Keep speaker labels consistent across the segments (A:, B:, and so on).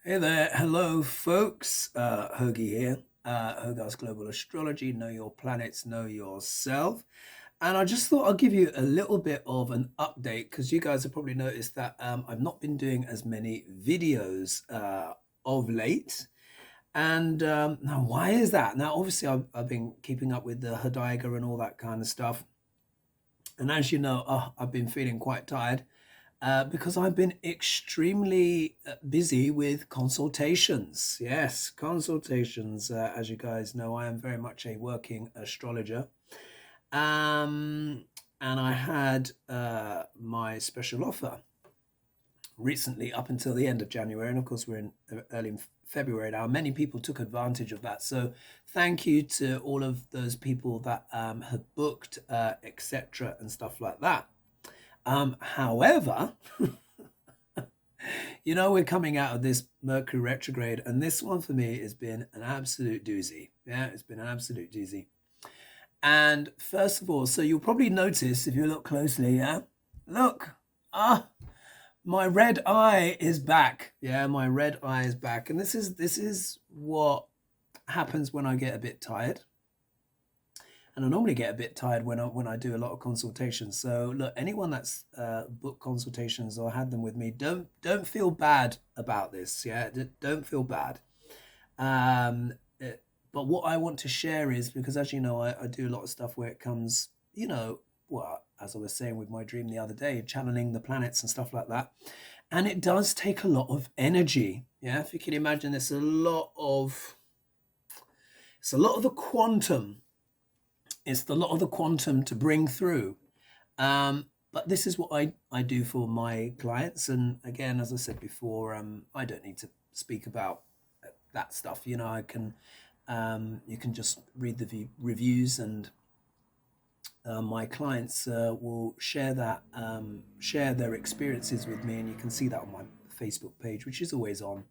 A: Hey there, hello folks. Hoagie here. Hogarth's Global Astrology. Know your planets, know yourself. And I just thought I'd give you a little bit of an update because you guys have probably noticed that I've not been doing as many videos of late. And now, why is that? Now, obviously, I've been keeping up with the Hodiga and all that kind of stuff. And as you know, I've been feeling quite tired because I've been extremely busy with consultations. Yes, consultations. As you guys know, I am very much a working astrologer. Um, and I had my special offer recently up until the end of January. And of course, we're in early February now. Many people took advantage of that. So thank you to all of those people that have booked, etc., and stuff like that. However, we're coming out of this Mercury retrograde, and this one for me has been an absolute doozy. Yeah, it's been an absolute doozy. And first of all, so you'll probably notice if you look closely, yeah, look, ah, my red eye is back. Yeah, my red eye is back, and this is what happens when I get a bit tired. And I normally get a bit tired when I do a lot of consultations. So look, anyone that's booked consultations or had them with me, don't feel bad about this. Yeah, don't feel bad. Um, but what I want to share is because, as you know, I do a lot of stuff where it comes, well, as I was saying with my dream the other day, channeling the planets and stuff like that, and it does take a lot of energy. Yeah, if you can imagine, it's a lot of the quantum. It's a lot of the quantum to bring through. But this is what I do for my clients. And again, as I said before, I don't need to speak about that stuff. You can just read the reviews, and my clients will share their experiences with me, and you can see that on my Facebook page, which is always on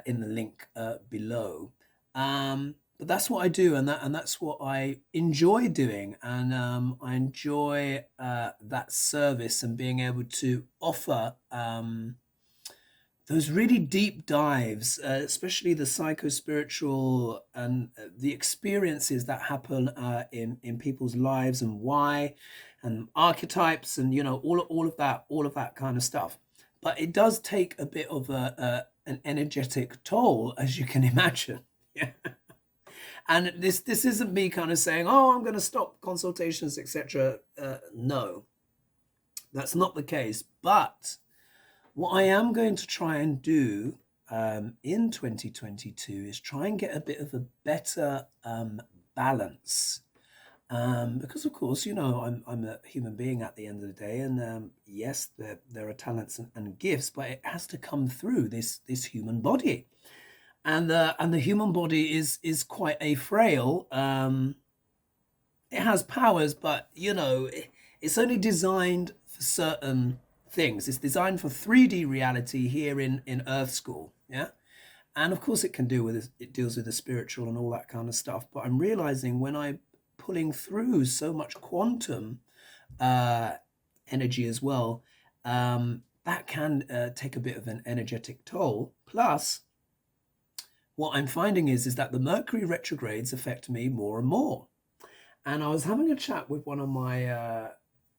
A: in the link below. But that's what I do, and that's what I enjoy doing, and I enjoy that service and being able to offer those really deep dives, especially the psycho-spiritual and the experiences that happen in people's lives and why, and archetypes, and all of that kind of stuff. But it does take a bit of an energetic toll, as you can imagine. Yeah. And this isn't me kind of saying, "Oh, I'm going to stop consultations, etc." No, that's not the case. But what I am going to try and do in 2022 is try and get a bit of a better balance. Because of course, I'm a human being at the end of the day, and yes, there are talents and gifts, but it has to come through this human body, and the human body is quite a frail. It has powers, but it's only designed for certain things. It's designed for 3D reality here in Earth School, yeah. And of course, it deals with the spiritual and all that kind of stuff. But I'm realizing when I'm pulling through so much quantum uh, energy as well, that can take a bit of an energetic toll. Plus, what I'm finding is that the Mercury retrogrades affect me more and more. And I was having a chat with one of my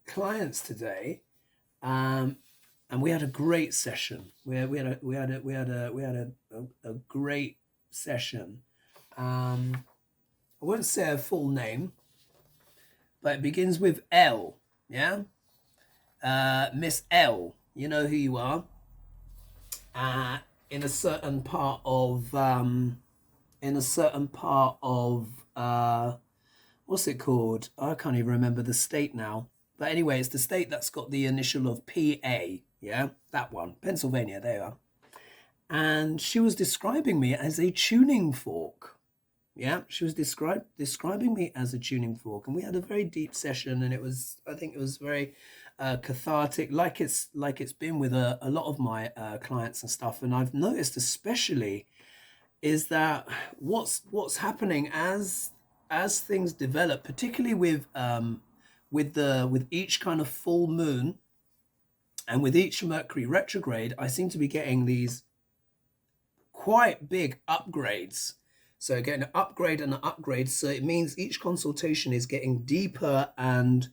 A: clients today, um, and we had a great session. We had a great session. I won't say a full name, but it begins with L. Yeah, Miss L. You know who you are. In a certain part of what's it called? I can't even remember the state now. But anyway, it's the state that's got the initial of PA. Yeah, that one, Pennsylvania. There you are. And she was describing me as a tuning fork. Yeah, she was describing me as a tuning fork, and we had a very deep session, and I think it was very cathartic, like it's been with a lot of my clients and stuff. And I've noticed, especially, is that what's happening as things develop, particularly with each kind of full moon and with each Mercury retrograde, I seem to be getting these quite big upgrades. So getting an upgrade and an upgrade. So it means each consultation is getting deeper and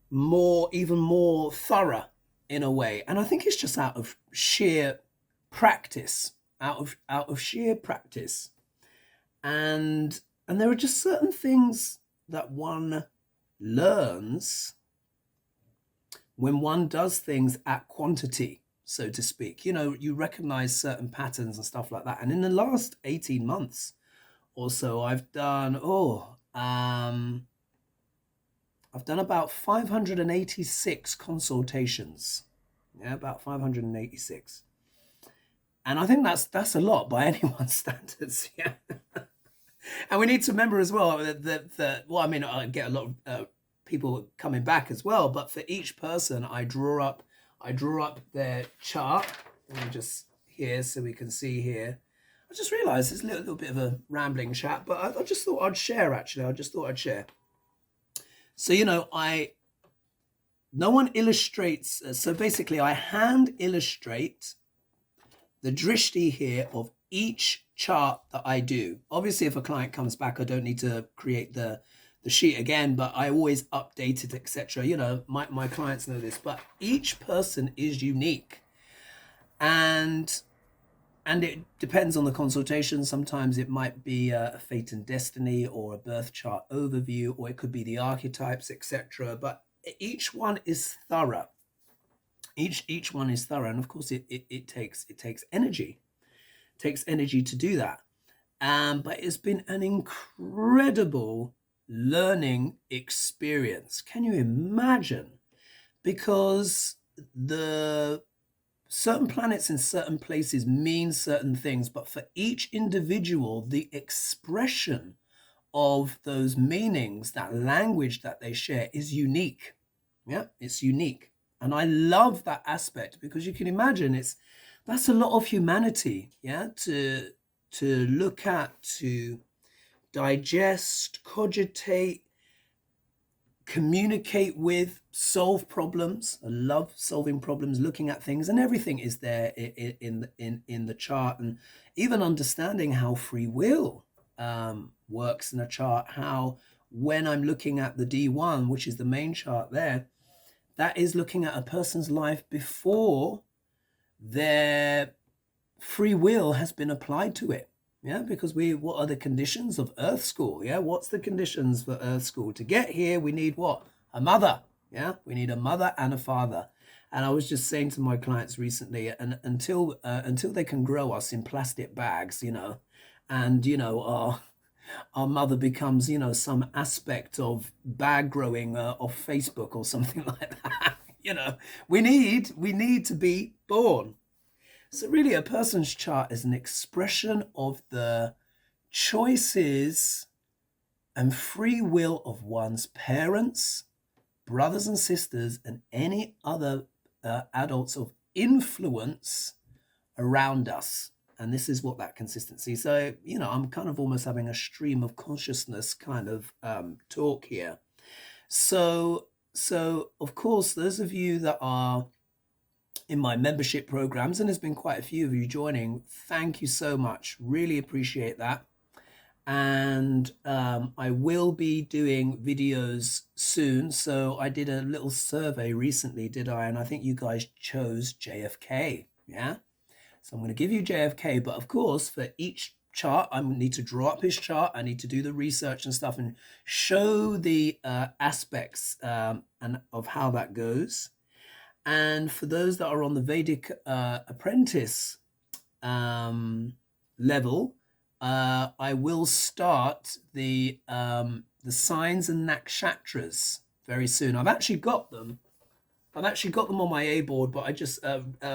A: more, even more thorough in a way. And I think it's just out of sheer practice, out of sheer practice. And there are just certain things that one learns when one does things at quantity, so to speak. You know, you recognize certain patterns and stuff like that. And in the last 18 months or so, I've done about 586 consultations. Yeah, about 586. And I think that's a lot by anyone's standards. Yeah. And we need to remember as well that well, I mean, I get a lot of people coming back as well, but for each person, I draw up their chart. Let me just here so we can see here. I just realized it's a little bit of a rambling chat, but I just thought I'd share, actually. I just thought I'd share. So, you know, no one illustrates. So basically, I hand illustrate the drishti here of each chart that I do. Obviously, if a client comes back, I don't need to create the sheet again, but I always update it, etc. You know, my clients know this, but each person is unique. And it depends on the consultation. Sometimes it might be a fate and destiny or a birth chart overview, or it could be the archetypes, etc. But each one is thorough. Each one is thorough, and of course it takes energy. It takes energy to do that. But it's been an incredible learning experience. Can you imagine? Because the certain planets in certain places mean certain things, but for each individual, the expression of those meanings, that language that they share, is unique. Yeah, it's unique. And I love that aspect, because you can imagine that's a lot of humanity, yeah, to look at, to digest, cogitate, communicate with, solve problems. I love solving problems, looking at things, and everything is there in the chart. And even understanding how free will works in a chart, how when I'm looking at the D1, which is the main chart there, that is looking at a person's life before their free will has been applied to it. Yeah, because what are the conditions of Earth School? Yeah, what's the conditions for Earth School? To get here, we need what? A mother. Yeah, we need a mother and a father. And I was just saying to my clients recently, and until they can grow us in plastic bags, you know, and you know our mother becomes, you know, some aspect of bag growing off Facebook or something like that. You know, we need to be born. So really, a person's chart is an expression of the choices and free will of one's parents, brothers and sisters, and any other adults of influence around us. And this is what that consistency. So, you know, I'm kind of almost having a stream of consciousness kind of talk here. So of course, those of you that are in my membership programs, and there's been quite a few of you joining, thank you so much. Really appreciate that. And I will be doing videos soon. So I did a little survey recently, did I? And I think you guys chose JFK. Yeah. So I'm going to give you JFK, but of course, for each chart, I need to draw up his chart. I need to do the research and stuff and show the aspects and of how that goes. And for those that are on the Vedic apprentice level, I will start the signs and nakshatras very soon. I've actually got them. on my A board, but I just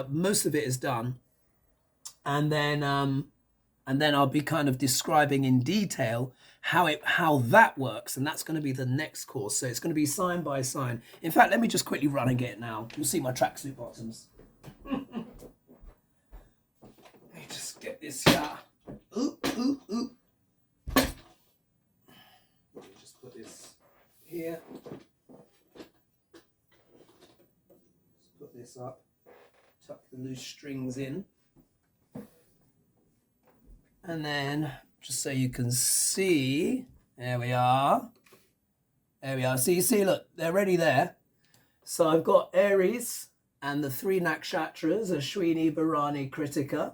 A: most of it is done. And then I'll be kind of describing in detail how that works, and that's going to be the next course. So it's going to be sign by sign. In fact, let me just quickly run and get it now. You'll see my tracksuit bottoms. Let me just get this here. Let me just put this here. Just put this up. Tuck the loose strings in. And then just so you can see, there we are. There we are. So you see, look, they're already there. So I've got Aries and the three nakshatras, Ashwini, Bharani, Kritika.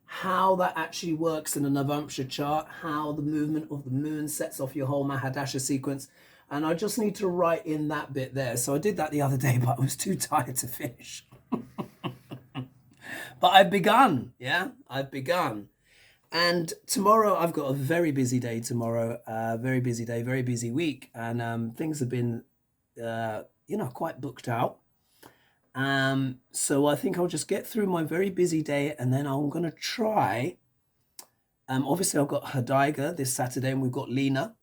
A: How that actually works in a Navamsha chart, how the movement of the moon sets off your whole Mahadasha sequence. And I just need to write in that bit there. So I did that the other day, but I was too tired to finish. But I've begun, yeah, I've begun. And tomorrow, I've got a very busy day tomorrow, very busy day, very busy week. And things have been, quite booked out. So I think I'll just get through my very busy day and then I'm going to try. Obviously, I've got Hadaiga this Saturday and we've got Lena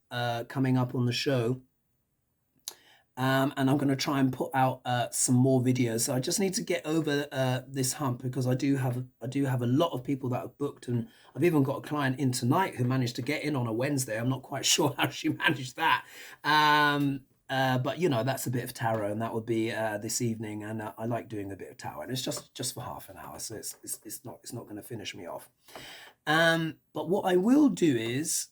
A: coming up on the show. And I'm going to try and put out some more videos. So I just need to get over this hump because I do have a lot of people that have booked, and I've even got a client in tonight who managed to get in on a Wednesday. I'm not quite sure how she managed that. But that's a bit of tarot, and that would be this evening. And I like doing a bit of tarot, and it's just for half an hour, so it's not going to finish me off. But what I will do is,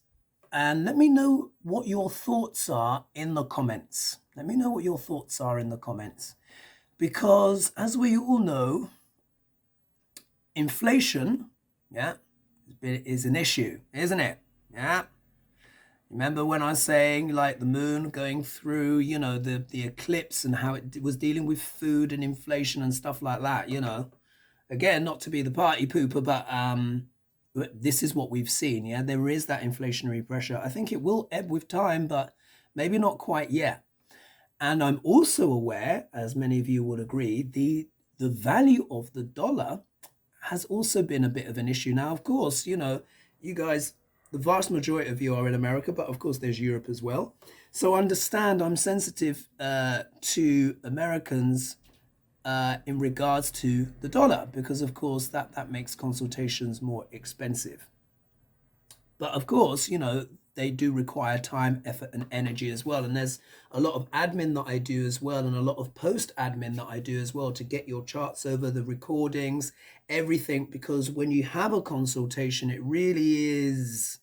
A: and let me know what your thoughts are in the comments. Let me know what your thoughts are in the comments, because as we all know, inflation, is an issue, isn't it? Yeah. Remember when I was saying like the moon going through, the eclipse and how it was dealing with food and inflation and stuff like that, Again, not to be the party pooper, but this is what we've seen, yeah? There is that inflationary pressure. I think it will ebb with time, but maybe not quite yet. And I'm also aware, as many of you would agree, the value of the dollar has also been a bit of an issue. Now, of course, you guys, the vast majority of you are in America, but of course there's Europe as well. So understand I'm sensitive to Americans in regards to the dollar, because of course that makes consultations more expensive. But of course, they do require time, effort, and energy as well. And there's a lot of admin that I do as well, and a lot of post admin that I do as well to get your charts over, the recordings, everything. Because when you have a consultation, it really is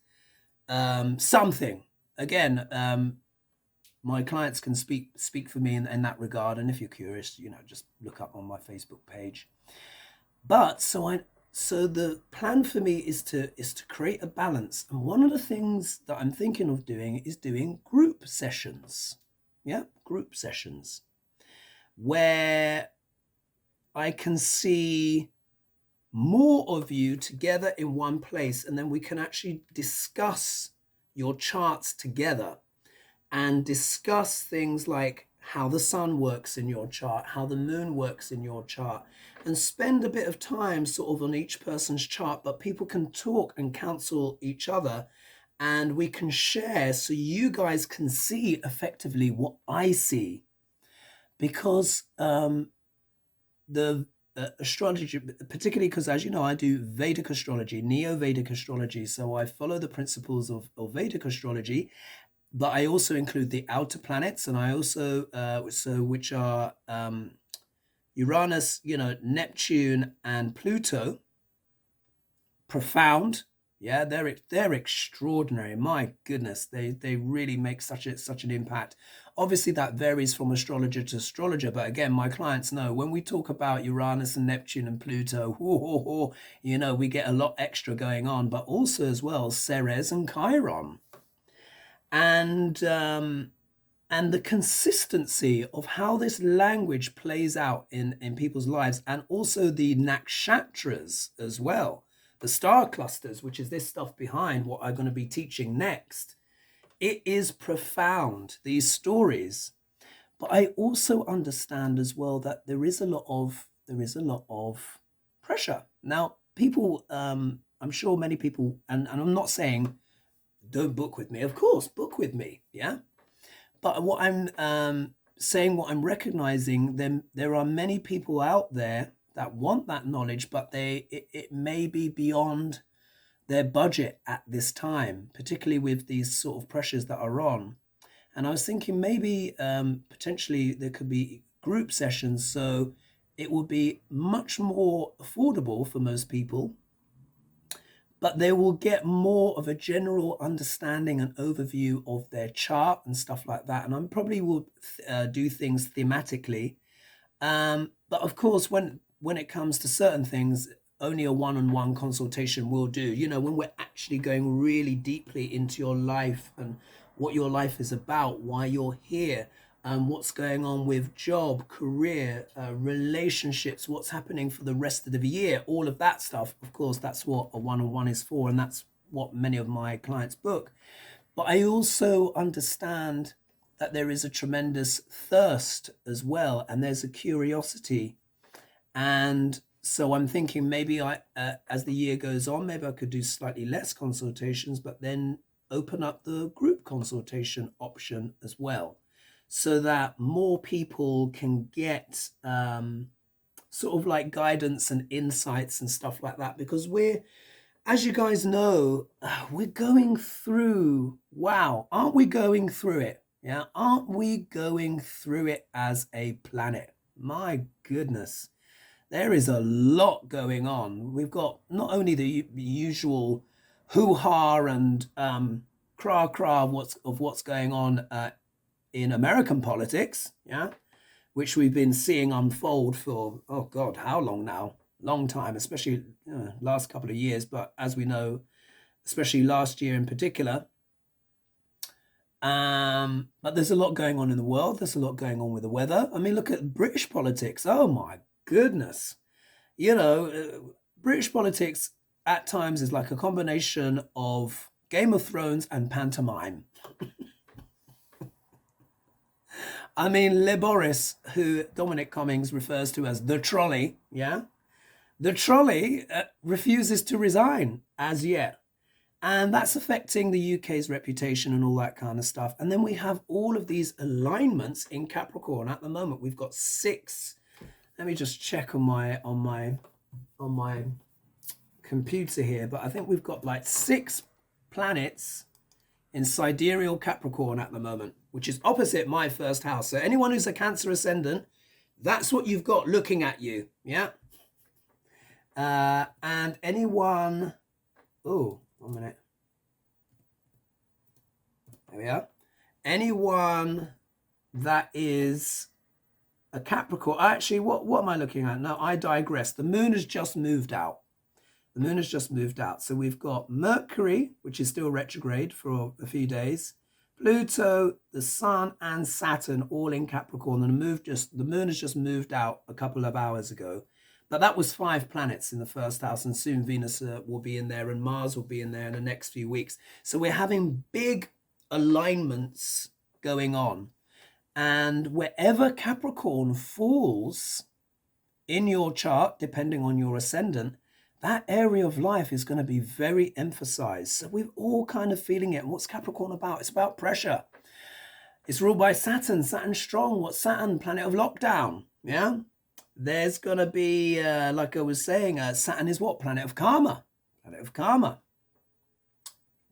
A: something. Again, my clients can speak for me in that regard. And if you're curious, just look up on my Facebook page. But so the plan for me is to create a balance. And one of the things that I'm thinking of doing is doing group sessions. Yeah, group sessions where I can see more of you together in one place, and then we can actually discuss your charts together and discuss things like how the sun works in your chart, how the moon works in your chart, and spend a bit of time sort of on each person's chart, but people can talk and counsel each other, and we can share so you guys can see effectively what I see. Because the astrology, particularly because, as you know, I do Vedic astrology, Neo-Vedic astrology, so I follow the principles of Vedic astrology, but I also include the outer planets, and I also which are Uranus, Neptune and Pluto. Profound, yeah, they're extraordinary. My goodness, they really make such an impact. Obviously, that varies from astrologer to astrologer, but again, my clients know when we talk about Uranus and Neptune and Pluto, we get a lot extra going on, but also as well Ceres and Chiron. And the consistency of how this language plays out in people's lives, and also the nakshatras as well, the star clusters, which is this stuff behind what I'm going to be teaching next. It is profound, these stories. But I also understand as well that there is a lot of pressure. Now, people, I'm sure many people, and I'm not saying don't book with me, of course, book with me, yeah? But what I'm saying, what I'm recognizing, there are many people out there that want that knowledge, but it may be beyond their budget at this time, particularly with these sort of pressures that are on. And I was thinking maybe potentially there could be group sessions, so it would be much more affordable for most people, but they will get more of a general understanding and overview of their chart and stuff like that. And I probably will do things thematically. But of course, when it comes to certain things, only a one-on-one consultation will do. You know, when we're actually going really deeply into your life and what your life is about, why you're here, what's going on with job, career, relationships, what's happening for the rest of the year, all of that stuff. Of course, that's what a one-on-one is for, and that's what many of my clients book. But I also understand that there is a tremendous thirst as well, and there's a curiosity. And so I'm thinking maybe as the year goes on, maybe I could do slightly less consultations, but then open up the group consultation option as well, so that more people can get sort of like guidance and insights and stuff like that. Because as you guys know, we're going through, wow, aren't we going through it? Yeah, aren't we going through it as a planet? My goodness, there is a lot going on. We've got not only the usual hoo-ha and cra-cra of what's going on in American politics, yeah, which we've been seeing unfold for, oh God, how long now? Long time, especially last couple of years. But as we know, especially last year in particular, but there's a lot going on in the world. There's a lot going on with the weather. I mean, look at British politics. Oh my goodness. You know, British politics at times is like a combination of Game of Thrones and pantomime. I mean, Le Boris, who Dominic Cummings refers to as the trolley, yeah? The trolley refuses to resign as yet. And that's affecting the UK's reputation and all that kind of stuff. And then we have all of these alignments in Capricorn. At the moment, we've got 6. Let me just check on my computer here. But I think we've got like 6 planets in sidereal Capricorn at the moment, which is opposite my first house. So anyone who's a Cancer ascendant, that's what you've got looking at you. Yeah. And anyone, oh, 1 minute. There we are. Anyone that is a Capricorn, actually, what am I looking at? No, I digress. The moon has just moved out. The moon has just moved out. So we've got Mercury, which is still retrograde for a few days, Pluto, the Sun, and Saturn all in Capricorn. And the moon has just moved out a couple of hours ago. But that was 5 planets in the first house, and soon Venus will be in there, and Mars will be in there in the next few weeks. So we're having big alignments going on. And wherever Capricorn falls in your chart, depending on your ascendant, that area of life is going to be very emphasized. So we're all kind of feeling it. And what's Capricorn about? It's about pressure. It's ruled by Saturn. Saturn's strong. What's Saturn? Planet of lockdown. Yeah. There's going to be, like I was saying, Saturn is what? Planet of karma. Planet of karma.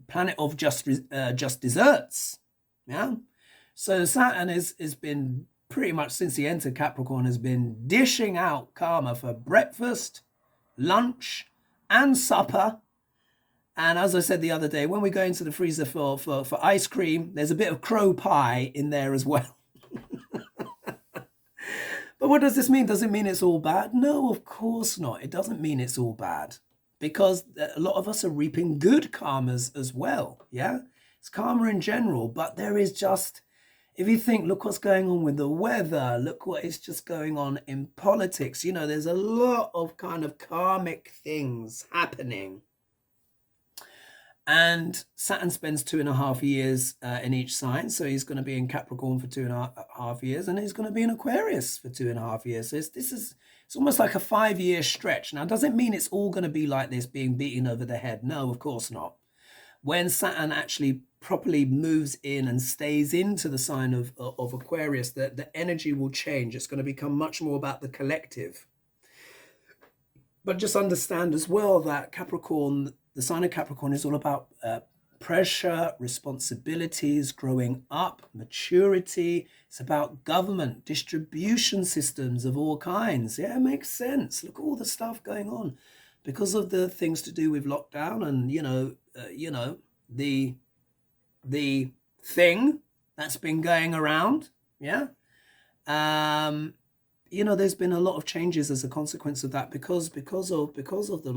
A: Planet of just desserts. Yeah. So Saturn has been pretty much since he entered Capricorn has been dishing out karma for breakfast, lunch, and supper. And as I said the other day, when we go into the freezer for ice cream, there's a bit of crow pie in there as well. But what does this mean? Does it mean it's all bad? No, of course not. It doesn't mean it's all bad, because a lot of us are reaping good karmas as well. Yeah, it's karma in general, but there is just, if you think, look what's going on with the weather, look what is just going on in politics. You know, there's a lot of kind of karmic things happening. And Saturn spends 2.5 years in each sign. So he's going to be in Capricorn for 2.5 years, and he's going to be in Aquarius for 2.5 years. So it's almost like a 5-year stretch. Now, it doesn't mean it's all going to be like this, being beaten over the head. No, of course not. When Saturn actually properly moves in and stays into the sign of Aquarius, the energy will change. It's going to become much more about the collective. But just understand as well that Capricorn, the sign of Capricorn, is all about pressure, responsibilities, growing up, maturity. It's about government, distribution systems of all kinds. Yeah, it makes sense. Look at all the stuff going on because of the things to do with lockdown and the the thing that's been going around. Yeah. um there's been a lot of changes as a consequence of that, because of the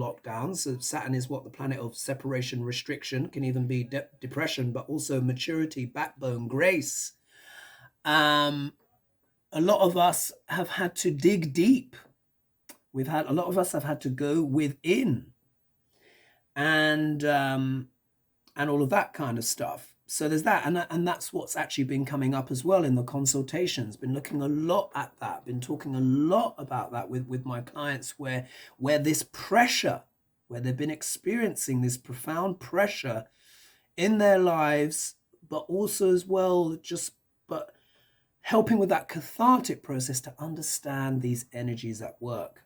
A: lockdowns. So Saturn is what, the planet of separation, restriction, can even be depression, but also maturity, backbone, grace. A lot of us have had to dig deep. A lot of us have had to go within, and all of that kind of stuff. So there's that, and that's what's actually been coming up as well in the consultations. Been looking a lot at that, been talking a lot about that with my clients, where this pressure, where they've been experiencing this profound pressure in their lives, but also as well, but helping with that cathartic process to understand these energies at work.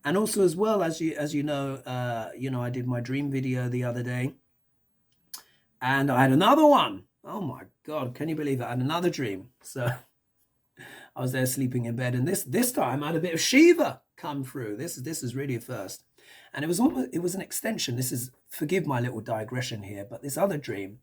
A: And also as well, as you know, I did my dream video the other day, and I had another one. Oh my God, can you believe it? I had another dream. So I was there sleeping in bed, and this time I had a bit of Shiva come through. This is really a first. And it was an extension. Forgive my little digression here, but this other dream,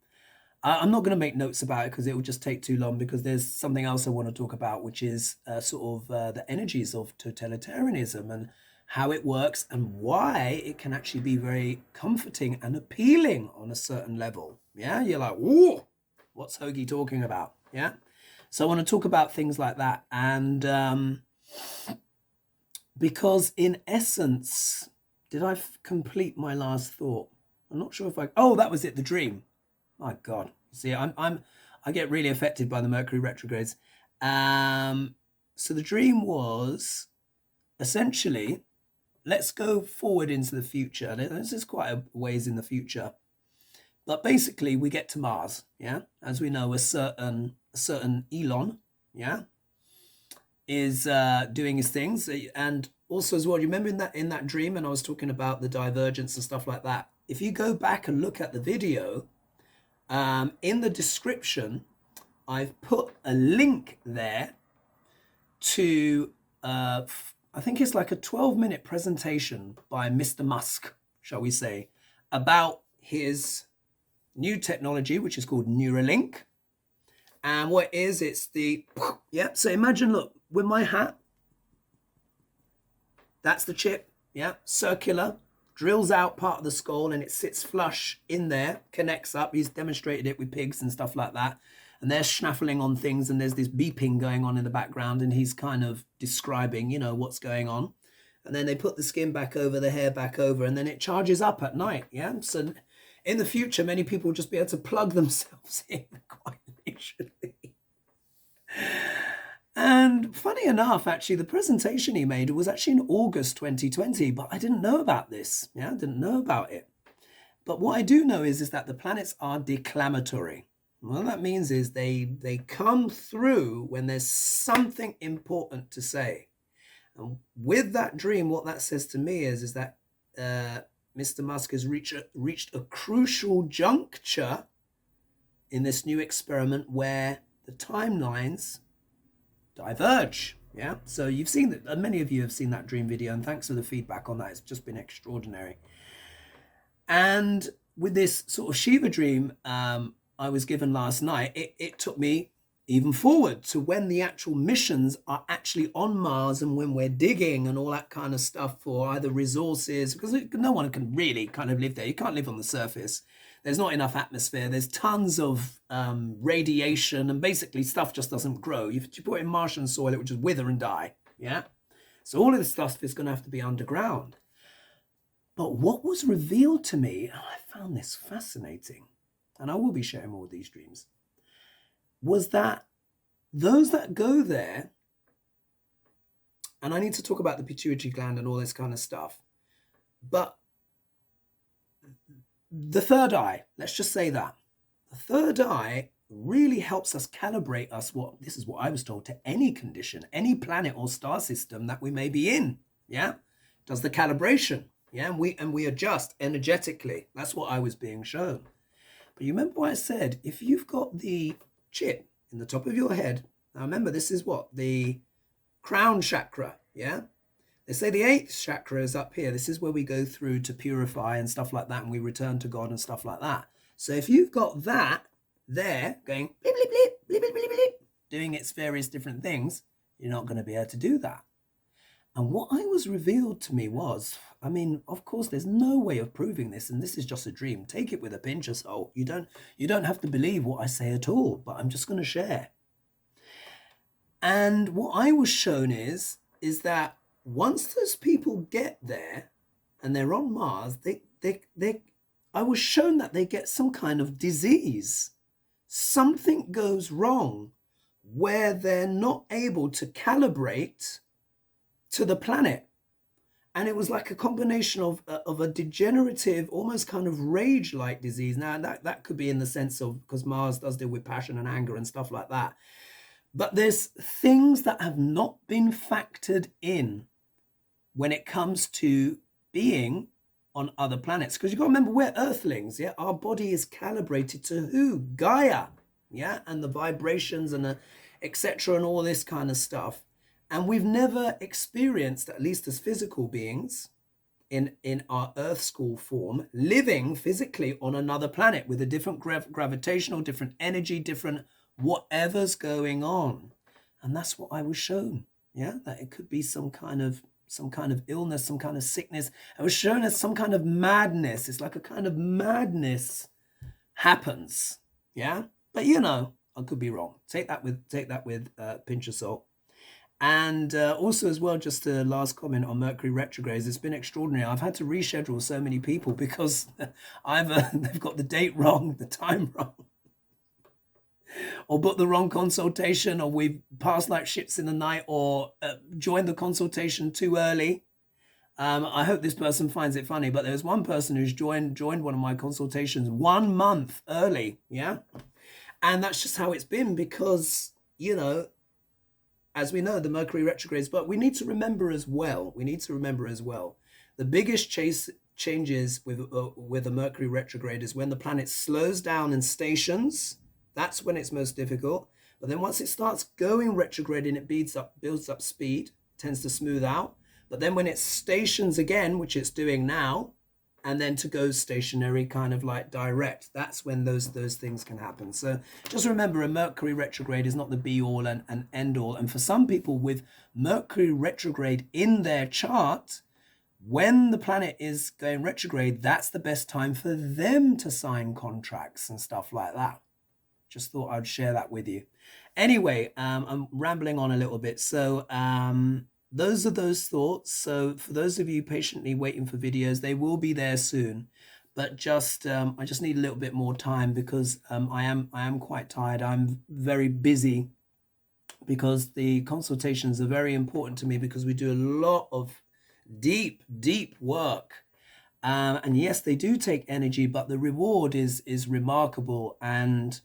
A: I'm not going to make notes about it because it will just take too long, because there's something else I want to talk about, which is the energies of totalitarianism and how it works, and why it can actually be very comforting and appealing on a certain level. Yeah, you're like, whoa, what's Hoagie talking about? Yeah. So I want to talk about things like that. And because in essence, did I complete my last thought? I'm not sure if that was it, the dream. My God. See, I get really affected by the Mercury retrogrades. So the dream was essentially, let's go forward into the future. This is quite a ways in the future. But basically, we get to Mars, yeah? As we know, a certain Elon, yeah, is doing his things. And also as well, you remember in that dream, and I was talking about the divergence and stuff like that. If you go back and look at the video, in the description, I've put a link there to, I think it's like a 12-minute presentation by Mr. Musk, shall we say, about his new technology, which is called Neuralink. And what it is, it's so imagine, look, with my hat, that's the chip, yeah, circular, drills out part of the skull, and it sits flush in there, connects up. He's demonstrated it with pigs and stuff like that. And they're snaffling on things, and there's this beeping going on in the background, and he's kind of describing, what's going on. And then they put the skin back over, the hair back over, and then it charges up at night, yeah? So in the future, many people will just be able to plug themselves in quite literally. And funny enough, actually, the presentation he made was actually in August 2020, but I didn't know about this. Yeah, I didn't know about it. But what I do know is that the planets are declamatory. What that means is they come through when there's something important to say. And with that dream, what that says to me is that Mr. Musk has reached a crucial juncture in this new experiment where the timelines diverge. Yeah, so you've seen that, many of you have seen that dream video, and thanks for the feedback on that. It's just been extraordinary. And with this sort of Shiva dream I was given last night, it took me even forward to when the actual missions are actually on Mars, and when we're digging and all that kind of stuff for either resources, because no one can really kind of live there. You can't live on the surface. There's not enough atmosphere. There's tons of radiation, and basically stuff just doesn't grow. If you put it in Martian soil, it would just wither and die. Yeah. So all of this stuff is going to have to be underground. But what was revealed to me, and I found this fascinating, and I will be sharing more of these dreams, was that those that go there, and I need to talk about the pituitary gland and all this kind of stuff, but the third eye, let's just say that, the third eye really helps us calibrate us, this is what I was told, to any condition, any planet or star system that we may be in. Yeah, does the calibration. Yeah, and we adjust energetically. That's what I was being shown. But you remember what I said? If you've got the chip in the top of your head, now remember, this is what? The crown chakra, yeah? They say the eighth chakra is up here. This is where we go through to purify and stuff like that, and we return to God and stuff like that. So if you've got that there going blip, blip, blip, blip, blip, blip, blip, doing its various different things, you're not going to be able to do that. And what I was revealed to me was, I mean, of course, there's no way of proving this, and this is just a dream. Take it with a pinch of salt. You don't have to believe what I say at all, but I'm just going to share. And what I was shown is that once those people get there and they're on Mars, I was shown that they get some kind of disease. Something goes wrong where they're not able to calibrate to the planet. And it was like a combination of a degenerative, almost kind of rage-like disease. Now, that could be in the sense of, because Mars does deal with passion and anger and stuff like that. But there's things that have not been factored in when it comes to being on other planets. Because you've got to remember, we're Earthlings, yeah? Our body is calibrated to who? Gaia, yeah? And the vibrations and the etc. and all this kind of stuff. And we've never experienced, at least as physical beings, in our Earth school form, living physically on another planet with a different gravitational, different energy, different whatever's going on. And that's what I was shown, yeah? That it could be some kind of illness, some kind of sickness. I was shown as some kind of madness. It's like a kind of madness happens, yeah? But you know, I could be wrong. Take that with a pinch of salt. And also as well, just a last comment on Mercury retrogrades. It's been extraordinary. I've had to reschedule so many people because they've got the date wrong, the time wrong, or booked the wrong consultation, or we've passed like ships in the night, or joined the consultation too early. I hope this person finds it funny, but there's one person who's joined one of my consultations 1 month early, yeah? And that's just how it's been because, you know, as we know, the Mercury retrogrades, but we need to remember as well, the biggest changes with a Mercury retrograde is when the planet slows down and stations. That's when it's most difficult. But then once it starts going retrograde and it builds up speed, tends to smooth out. But then when it stations again, which it's doing now, and then to go stationary, kind of like direct, that's when those things can happen. So just remember, a Mercury retrograde is not the be all and end all. And for some people with Mercury retrograde in their chart, when the planet is going retrograde, that's the best time for them to sign contracts and stuff like that. Just thought I'd share that with you. Anyway, I'm rambling on a little bit. So those are those thoughts. So for those of you patiently waiting for videos, they will be there soon. But just I just need a little bit more time because I am quite tired. I'm very busy because the consultations are very important to me because we do a lot of deep work. And yes, they do take energy, but the reward is remarkable, and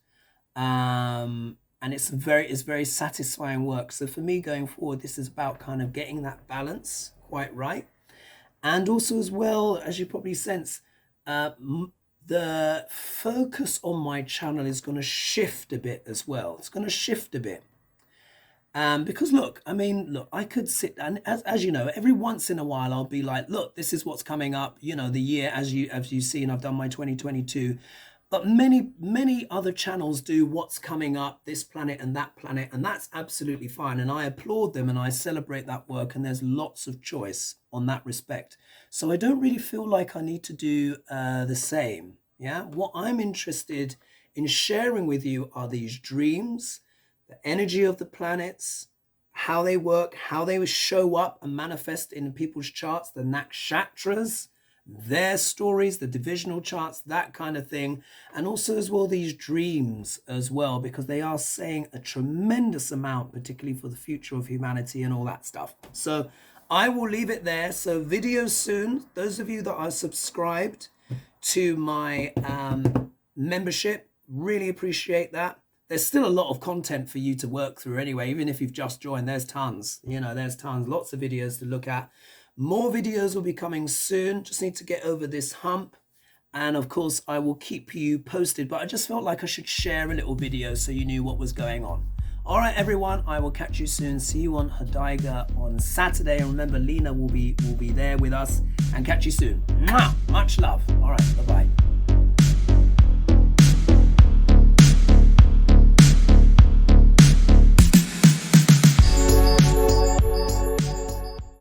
A: it's very satisfying work. So for me going forward, this is about kind of getting that balance quite right. And also as well, as you probably sense, the focus on my channel is going to shift a bit as well. It's going to shift a bit. Because look, I could sit, and as you know, every once in a while I'll be like, look, this is what's coming up, you know, the year as you've seen, I've done my 2022. But many other channels do what's coming up, this planet, and that's absolutely fine. And I applaud them and I celebrate that work, and there's lots of choice on that respect. So I don't really feel like I need to do the same. Yeah, what I'm interested in sharing with you are these dreams, the energy of the planets, how they work, how they show up and manifest in people's charts, the nakshatras, their stories, the divisional charts, that kind of thing. And also as well, these dreams as well, because they are saying a tremendous amount, particularly for the future of humanity and all that stuff. So I will leave it there. So videos soon. Those of you that are subscribed to my membership, really appreciate that. There's still a lot of content for you to work through anyway. Even if you've just joined, there's tons, there's tons, lots of videos to look at. More videos will be coming soon. Just need to get over this hump. And of course, I will keep you posted. But I just felt like I should share a little video so you knew what was going on. All right, everyone, I will catch you soon. See you on Hodeiga on Saturday. And remember, Lena will be there with us, and catch you soon. Mwah! Much love. All right, bye-bye.